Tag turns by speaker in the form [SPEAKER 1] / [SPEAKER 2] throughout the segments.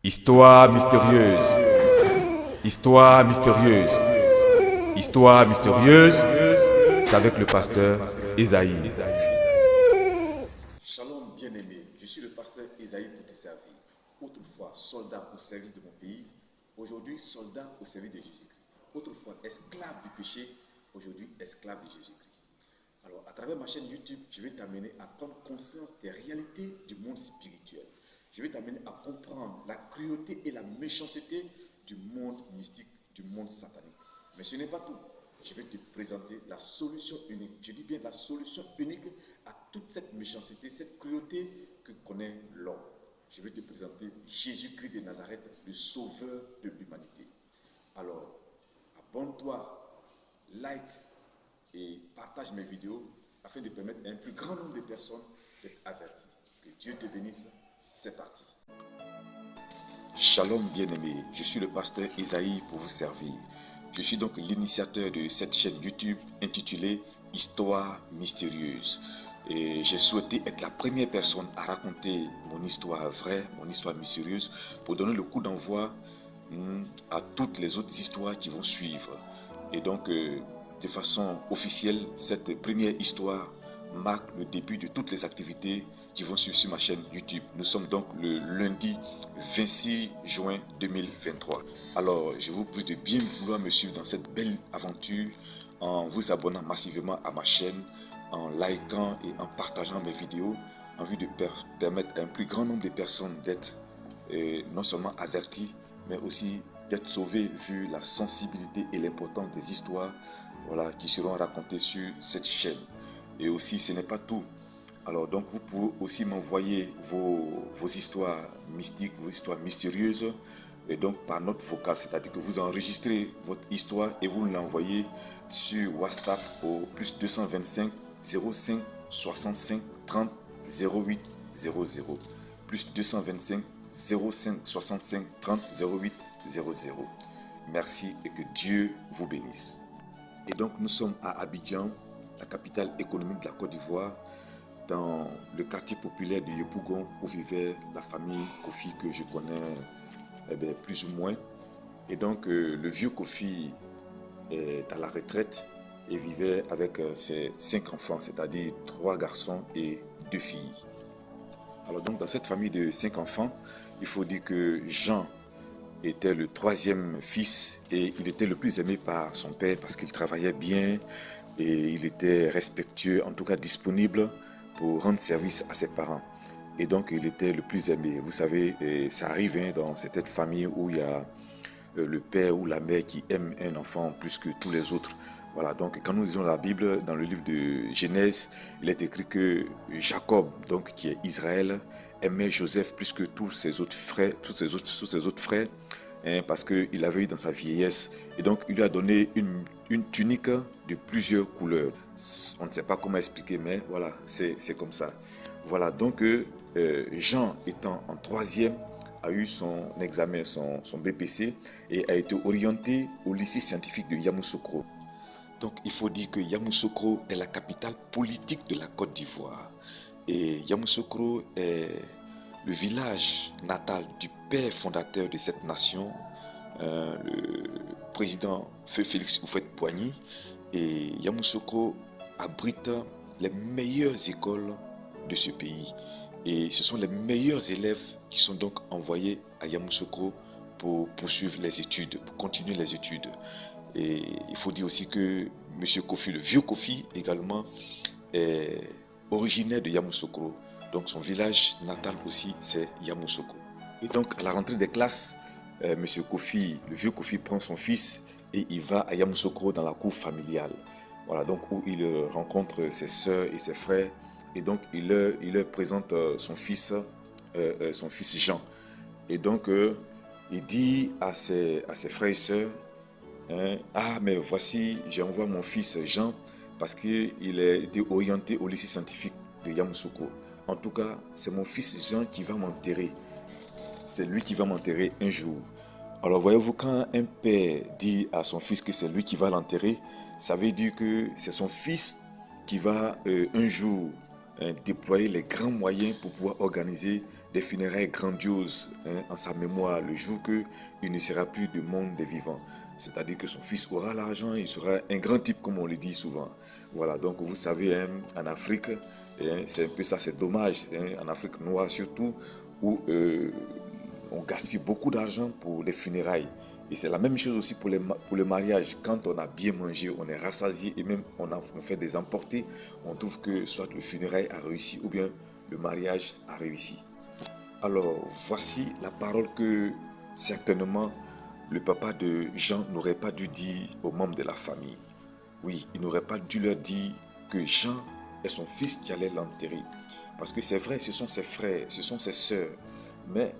[SPEAKER 1] Histoire mystérieuse. Histoire mystérieuse. Histoire mystérieuse. C'est avec le pasteur Esaïe.
[SPEAKER 2] Shalom bien-aimé, je suis le pasteur Esaïe pour te servir. Autrefois soldat au service de mon pays, aujourd'hui soldat au service de Jésus-Christ. Autrefois esclave du péché, aujourd'hui esclave de Jésus-Christ. Alors à travers ma chaîne YouTube, je vais t'amener à prendre conscience des réalités du monde spirituel. Je vais t'amener à comprendre la cruauté et la méchanceté du monde mystique, du monde satanique. Mais ce n'est pas tout. Je vais te présenter la solution unique. Je dis bien la solution unique à toute cette méchanceté, cette cruauté que connaît l'homme. Je vais te présenter Jésus-Christ de Nazareth, le sauveur de l'humanité. Alors, abonne-toi, like et partage mes vidéos afin de permettre à un plus grand nombre de personnes d'être averties. Que Dieu te bénisse. C'est parti. Shalom bien-aimé, je suis le pasteur Esaïe pour vous servir. Je suis donc l'initiateur de cette chaîne YouTube intitulée Histoire mystérieuse. Et j'ai souhaité être la première personne à raconter mon histoire vraie, mon histoire mystérieuse, pour donner le coup d'envoi à toutes les autres histoires qui vont suivre. Et donc, de façon officielle, cette première histoire marque le début de toutes les activités qui vont suivre sur ma chaîne YouTube. Nous sommes donc le lundi 26 juin 2023. Alors, je vous prie de bien vouloir me suivre dans cette belle aventure en vous abonnant massivement à ma chaîne, en likant et en partageant mes vidéos, en vue de permettre à un plus grand nombre de personnes d'être non seulement averties, mais aussi d'être sauvées vu la sensibilité et l'importance des histoires qui seront racontées sur cette chaîne. Et aussi, ce n'est pas tout. Alors, donc, vous pouvez aussi m'envoyer vos histoires mystiques, vos histoires mystérieuses, et donc par note vocale, c'est-à-dire que vous enregistrez votre histoire et vous l'envoyez sur WhatsApp au plus 225 05 65 30 08 00. Plus 225 05 65 30 08 00. Merci et que Dieu vous bénisse. Et donc, nous sommes à Abidjan, la capitale économique de la Côte d'Ivoire, dans le quartier populaire de Yopougon, où vivait la famille Kofi que je connais plus ou moins. Et donc, le vieux Kofi est à la retraite et vivait avec ses 5 enfants, c'est-à-dire 3 garçons et 2 filles. Alors donc, dans cette famille de 5 enfants, il faut dire que Jean était le 3e fils et il était le plus aimé par son père parce qu'il travaillait bien et il était respectueux, en tout cas disponible pour rendre service à ses parents. Et donc il était le plus aimé. Vous savez, ça arrive dans cette famille où il y a le père ou la mère qui aime un enfant plus que tous les autres. Voilà, donc quand nous lisons la Bible, dans le livre de Genèse, il est écrit que Jacob, donc qui est Israël, aimait Joseph plus que tous ses autres frères, parce qu'il avait eu dans sa vieillesse. Et donc il lui a donné une tunique de plusieurs couleurs. On ne sait pas comment expliquer, mais voilà, c'est comme ça. Voilà, donc Jean étant en 3e, a eu son examen, son BPC, et a été orienté au lycée scientifique de Yamoussoukro. Donc il faut dire que Yamoussoukro est la capitale politique de la Côte d'Ivoire. Et Yamoussoukro est le village natal du père fondateur de cette nation, le président Feu Félix Houphouët-Boigny. Et Yamoussoukro abrite les meilleures écoles de ce pays. Et ce sont les meilleurs élèves qui sont donc envoyés à Yamoussoukro pour poursuivre les études, pour continuer les études. Et il faut dire aussi que M. Kofi, le vieux Kofi également, est originaire de Yamoussoukro. Donc son village natal aussi, c'est Yamoussoukro. Et donc à la rentrée des classes, M. Kofi, le vieux Kofi, prend son fils et il va à Yamoussoukro dans la cour familiale. Voilà, donc où il rencontre ses soeurs et ses frères. Et donc il leur présente son fils Jean. Et donc il dit à ses frères et sœurs, ah mais voici, j'envoie mon fils Jean parce qu'il a été orienté au lycée scientifique de Yamoussoukro. En tout cas, c'est mon fils Jean qui va m'enterrer. C'est lui qui va m'enterrer un jour. Alors voyez-vous, quand un père dit à son fils que c'est lui qui va l'enterrer, ça veut dire que c'est son fils qui va un jour déployer les grands moyens pour pouvoir organiser des funérailles grandioses en sa mémoire le jour que il ne sera plus du monde des vivants. C'est-à-dire que son fils aura l'argent, il sera un grand type comme on le dit souvent. Voilà, donc vous savez, en Afrique, c'est un peu ça, c'est dommage, en Afrique noire surtout, où on gaspille beaucoup d'argent pour les funérailles. Et c'est la même chose aussi pour le mariage. Quand on a bien mangé, on est rassasié et même on fait des emportés, on trouve que soit le funérail a réussi ou bien le mariage a réussi. Alors voici la parole que certainement le papa de Jean n'aurait pas dû dire aux membres de la famille. Oui, il n'aurait pas dû leur dire que Jean est son fils qui allait l'enterrer. Parce que c'est vrai, ce sont ses frères, ce sont ses sœurs. Mais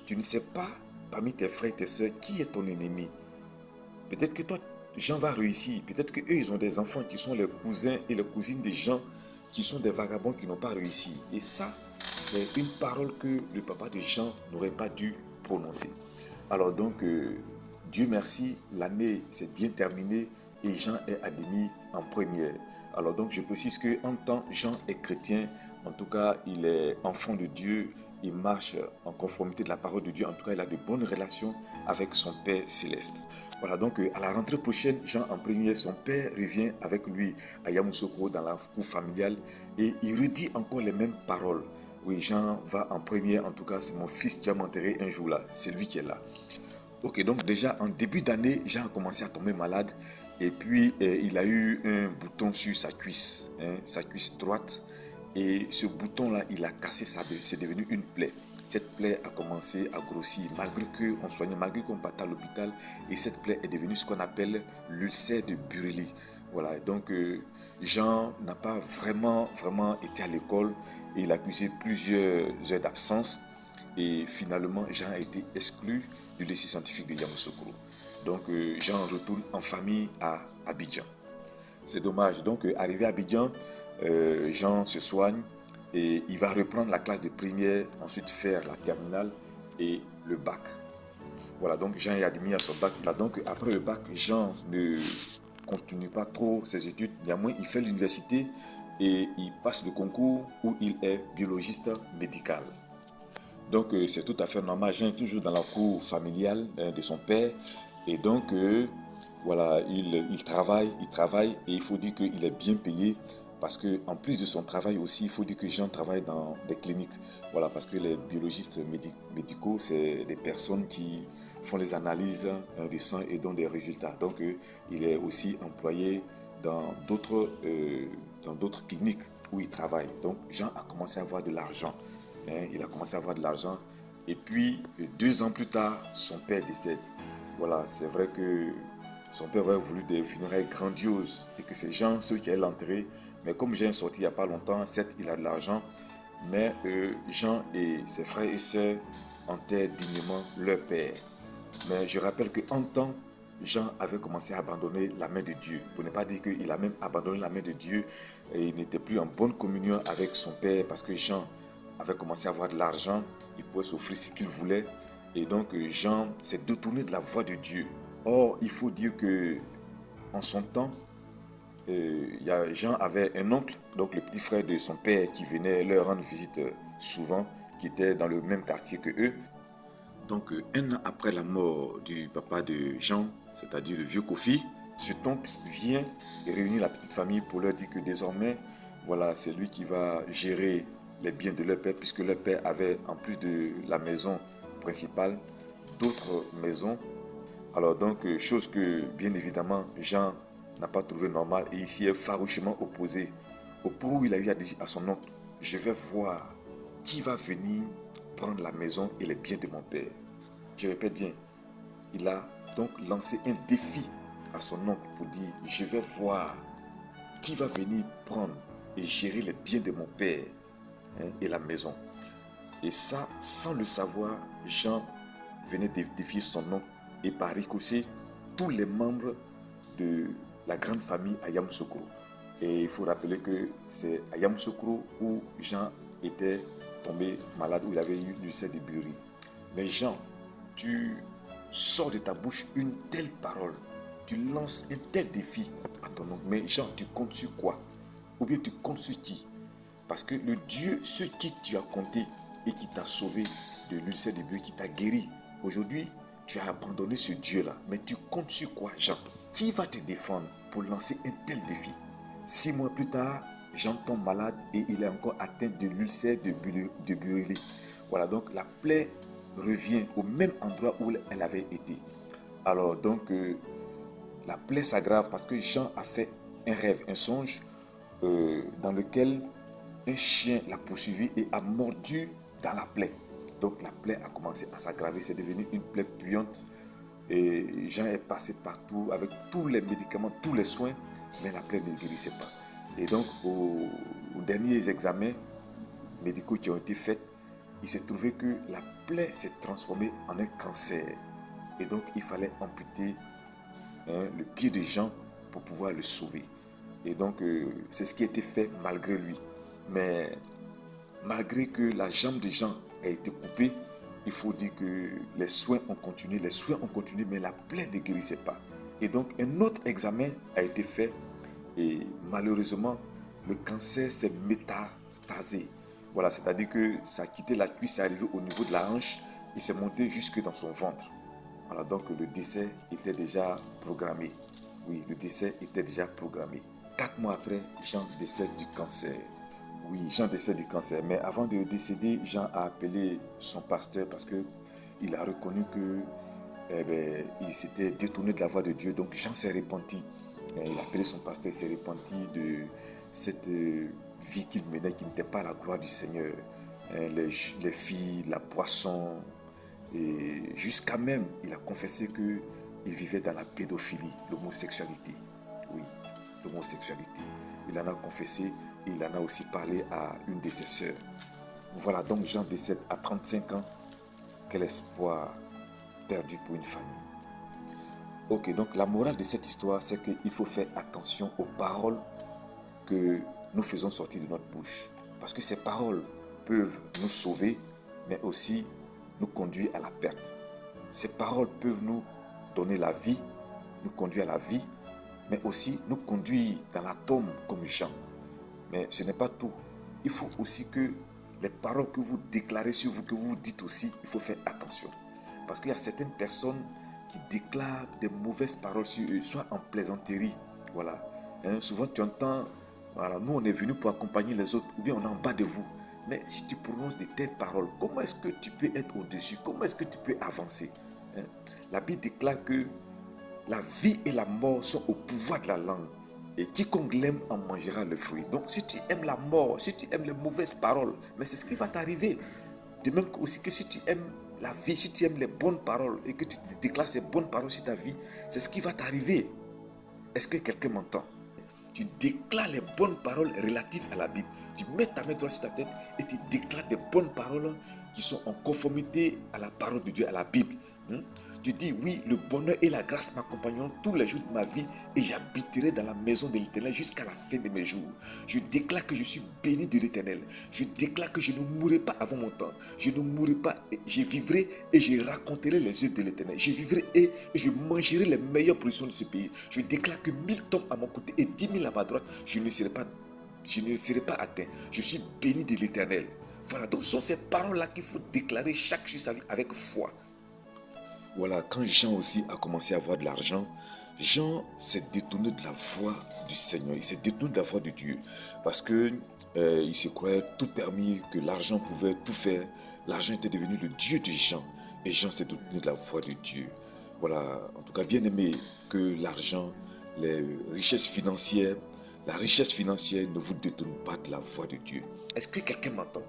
[SPEAKER 2] tu ne sais pas parmi tes frères et tes sœurs qui est ton ennemi. Peut-être que toi, Jean va réussir. Peut-être qu'eux, ils ont des enfants qui sont les cousins et les cousines des gens qui sont des vagabonds qui n'ont pas réussi. Et ça, c'est une parole que le papa de Jean n'aurait pas dû prononcer. Alors donc, Dieu merci, l'année s'est bien terminée et Jean est admis en première. Alors donc, je précise qu'en tant Jean est chrétien, en tout cas, il est enfant de Dieu, il marche en conformité de la parole de Dieu. En tout cas, il a de bonnes relations avec son Père céleste. Voilà, donc à la rentrée prochaine, Jean en première, son père revient avec lui à Yamoussoukro dans la cour familiale et il redit encore les mêmes paroles. Oui, Jean va en première, en tout cas, c'est mon fils qui va m'enterrer un jour là, c'est lui qui est là. Ok, donc déjà en début d'année, Jean a commencé à tomber malade et puis il a eu un bouton sur sa cuisse droite. Et ce bouton-là, il a cassé c'est devenu une plaie. Cette plaie a commencé à grossir malgré qu'on soignait, malgré qu'on partait à l'hôpital. Et cette plaie est devenue ce qu'on appelle l'ulcère de Bureli. Voilà, donc Jean n'a pas vraiment été à l'école. Et il a accusé plusieurs heures d'absence. Et finalement, Jean a été exclu du lycée scientifique de Yamoussoukro. Donc Jean retourne en famille à Abidjan. C'est dommage. Donc arrivé à Abidjan, Jean se soigne et il va reprendre la classe de première, ensuite faire la terminale et le bac. Voilà, donc Jean est admis à son bac. Là, donc après le bac, Jean ne continue pas trop ses études. Néanmoins, il fait l'université et il passe le concours où il est biologiste médical. Donc c'est tout à fait normal. Jean est toujours dans la cour familiale de son père et donc voilà, il travaille et il faut dire qu'il est bien payé. Parce qu'en plus de son travail aussi, il faut dire que Jean travaille dans des cliniques. Voilà, parce que les biologistes médicaux, c'est des personnes qui font les analyses du sang et donnent des résultats. Donc, il est aussi employé dans d'autres cliniques où il travaille. Donc, Jean a commencé à avoir de l'argent. Il a commencé à avoir de l'argent. Et puis, 2 ans plus tard, son père décède. Voilà, c'est vrai que son père aurait voulu des funérailles grandioses et que c'est Jean, ceux qui allaient l'enterrer. Mais comme Jean est sorti il n'y a pas longtemps, certes il a de l'argent, mais Jean et ses frères et sœurs enterrent dignement leur père. Mais je rappelle qu'en temps, Jean avait commencé à abandonner la main de Dieu. Pour ne pas dire qu'il a même abandonné la main de Dieu et il n'était plus en bonne communion avec son père parce que Jean avait commencé à avoir de l'argent, il pouvait s'offrir ce qu'il voulait. Et donc Jean s'est détourné de la voie de Dieu. Or, il faut dire que en son temps, Jean avait un oncle, donc le petit frère de son père qui venait leur rendre visite souvent, qui était dans le même quartier que eux. Donc 1 an après la mort du papa de Jean, c'est-à-dire le vieux Kofi, cet oncle vient et réunit la petite famille pour leur dire que désormais, voilà, c'est lui qui va gérer les biens de leur père, puisque leur père avait, en plus de la maison principale, d'autres maisons. Alors donc, chose que bien évidemment Jean n'a pas trouvé normal et ici est farouchement opposé. Au point où il a eu à dire à son oncle, je vais voir qui va venir prendre la maison et les biens de mon père. Je répète bien, il a donc lancé un défi à son oncle pour dire, je vais voir qui va venir prendre et gérer les biens de mon père et la maison. Et ça, sans le savoir, Jean venait de défier son oncle et par ricochet, tous les membres de la grande famille à Yamoussoukro. Et il faut rappeler que c'est à Yamoussoukro où Jean était tombé malade, où il avait eu l'ulcère de Bureli. Mais Jean, tu sors de ta bouche une telle parole, tu lances un tel défi à ton oncle. Mais Jean, tu comptes sur quoi? Ou bien tu comptes sur qui? Parce que le Dieu sur qui tu as compté et qui t'a sauvé de l'ulcère de Dieu, qui t'a guéri. Aujourd'hui, tu as abandonné ce Dieu-là. Mais tu comptes sur quoi, Jean? Qui va te défendre pour lancer un tel défi? 6 mois plus tard, Jean tombe malade et il est encore atteint de l'ulcère de Bureli. Voilà, donc la plaie revient au même endroit où elle avait été. Alors donc, la plaie s'aggrave parce que Jean a fait un rêve, un songe dans lequel un chien l'a poursuivi et a mordu dans la plaie. Donc la plaie a commencé à s'aggraver, c'est devenu une plaie puante. Et Jean est passé partout avec tous les médicaments, tous les soins, mais la plaie ne guérissait pas. Et donc aux derniers examens médicaux qui ont été faits, il s'est trouvé que la plaie s'est transformée en un cancer. Et donc il fallait amputer le pied de Jean pour pouvoir le sauver. Et donc c'est ce qui a été fait malgré lui. Mais malgré que la jambe de Jean a été coupée, il faut dire que les soins ont continué, mais la plaie ne guérissait pas. Et donc un autre examen a été fait et malheureusement le cancer s'est métastasé. Voilà, c'est-à-dire que ça a quitté la cuisse, c'est arrivé au niveau de la hanche et c'est monté jusque dans son ventre. Voilà, donc le décès était déjà programmé. Oui, le décès était déjà programmé. 4 mois après, Jean décède du cancer. Oui, Jean décède du cancer. Mais avant de décéder, Jean a appelé son pasteur parce qu'il a reconnu il s'était détourné de la voie de Dieu. Donc Jean s'est repenti. Il a appelé son pasteur, il s'est repenti de cette vie qu'il menait qui n'était pas la gloire du Seigneur. Les filles, la boisson, et jusqu'à même, il a confessé qu'il vivait dans la pédophilie, l'homosexualité. Oui, l'homosexualité. Il en a confessé et il en a aussi parlé à une de ses sœurs. Voilà, donc Jean décède à 35 ans. Quel espoir perdu pour une famille. Ok, donc la morale de cette histoire, c'est qu'il faut faire attention aux paroles que nous faisons sortir de notre bouche. Parce que ces paroles peuvent nous sauver, mais aussi nous conduire à la perte. Ces paroles peuvent nous donner la vie, nous conduire à la vie, mais aussi nous conduire dans la tombe comme Jean. Mais ce n'est pas tout. Il faut aussi que les paroles que vous déclarez sur vous, que vous dites aussi, il faut faire attention. Parce qu'il y a certaines personnes qui déclarent des mauvaises paroles sur eux, soit en plaisanterie. Voilà. Souvent tu entends, voilà, nous on est venus pour accompagner les autres, ou bien on est en bas de vous. Mais si tu prononces de telles paroles, comment est-ce que tu peux être au-dessus? Comment est-ce que tu peux avancer? La Bible déclare que la vie et la mort sont au pouvoir de la langue. Et quiconque l'aime en mangera le fruit. Donc si tu aimes la mort, si tu aimes les mauvaises paroles, mais c'est ce qui va t'arriver. De même aussi que si tu aimes la vie, si tu aimes les bonnes paroles et que tu déclares ces bonnes paroles sur ta vie, c'est ce qui va t'arriver. Est-ce que quelqu'un m'entend? Tu déclares les bonnes paroles relatives à la Bible. Tu mets ta main droite sur ta tête et tu déclares des bonnes paroles qui sont en conformité à la parole de Dieu, à la Bible. Tu dis oui, le bonheur et la grâce m'accompagneront tous les jours de ma vie et j'habiterai dans la maison de l'Éternel jusqu'à la fin de mes jours. Je déclare que je suis béni de l'Éternel. Je déclare que je ne mourrai pas avant mon temps. Je ne mourrai pas, je vivrai et je raconterai les œuvres de l'Éternel. Je vivrai et je mangerai les meilleures productions de ce pays. Je déclare que 1000 tombent à mon côté et 10 000 à ma droite. Je ne serai pas atteint. Je suis béni de l'Éternel. Voilà, donc ce sont ces paroles-là qu'il faut déclarer chaque jour sa vie avec foi. Voilà, quand Jean aussi a commencé à avoir de l'argent, Jean s'est détourné de la voie du Seigneur, il s'est détourné de la voie de Dieu, parce que il se croyait tout permis, que l'argent pouvait tout faire. L'argent était devenu le Dieu de Jean, et Jean s'est détourné de la voie de Dieu. Voilà, en tout cas, bien aimé, que l'argent, les richesses financières, la richesse financière ne vous détourne pas de la voie de Dieu. Est-ce que quelqu'un m'entend?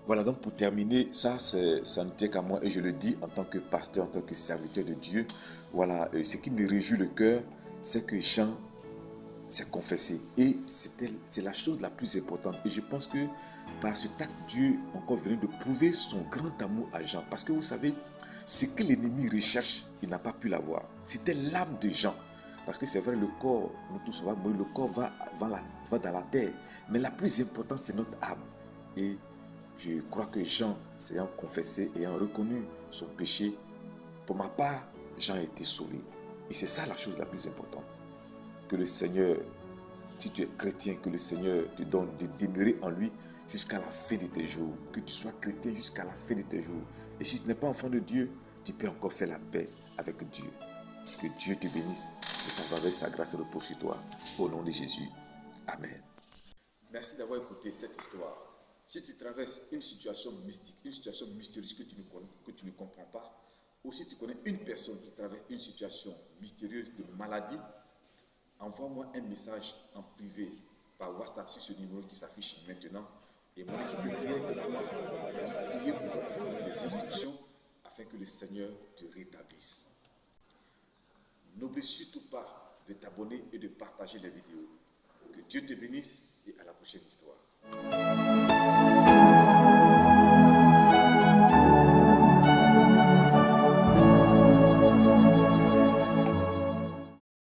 [SPEAKER 2] Voilà, donc pour terminer, ça ne tient qu'à moi et je le dis en tant que pasteur, en tant que serviteur de Dieu. Voilà, ce qui me réjouit le cœur, c'est que Jean s'est confessé et c'est la chose la plus importante. Et je pense que par cet acte, Dieu encore venait de prouver son grand amour à Jean. Parce que vous savez, ce que l'ennemi recherche, il n'a pas pu l'avoir. C'était l'âme de Jean. Parce que c'est vrai, le corps, nous tous, le corps va dans la terre. Mais la plus importante, c'est notre âme. Et je crois que Jean, s'ayant confessé, ayant reconnu son péché, pour ma part, Jean a été sauvé. Et c'est ça la chose la plus importante. Que le Seigneur, si tu es chrétien, que le Seigneur te donne de demeurer en lui jusqu'à la fin de tes jours. Que tu sois chrétien jusqu'à la fin de tes jours. Et si tu n'es pas enfant de Dieu, tu peux encore faire la paix avec Dieu. Que Dieu te bénisse, que sa faveur et sa grâce repose sur toi. Au nom de Jésus. Amen. Merci d'avoir écouté cette histoire. Si tu traverses une situation mystique, une situation mystérieuse que tu ne comprends pas, ou si tu connais une personne qui traverse une situation mystérieuse de maladie, envoie-moi un message en privé par WhatsApp sur ce numéro qui s'affiche maintenant et mon équipe de prière et moi prier pour les instructions afin que le Seigneur te rétablisse. N'oublie surtout pas de t'abonner et de partager les vidéos. Que Dieu te bénisse et à la prochaine histoire.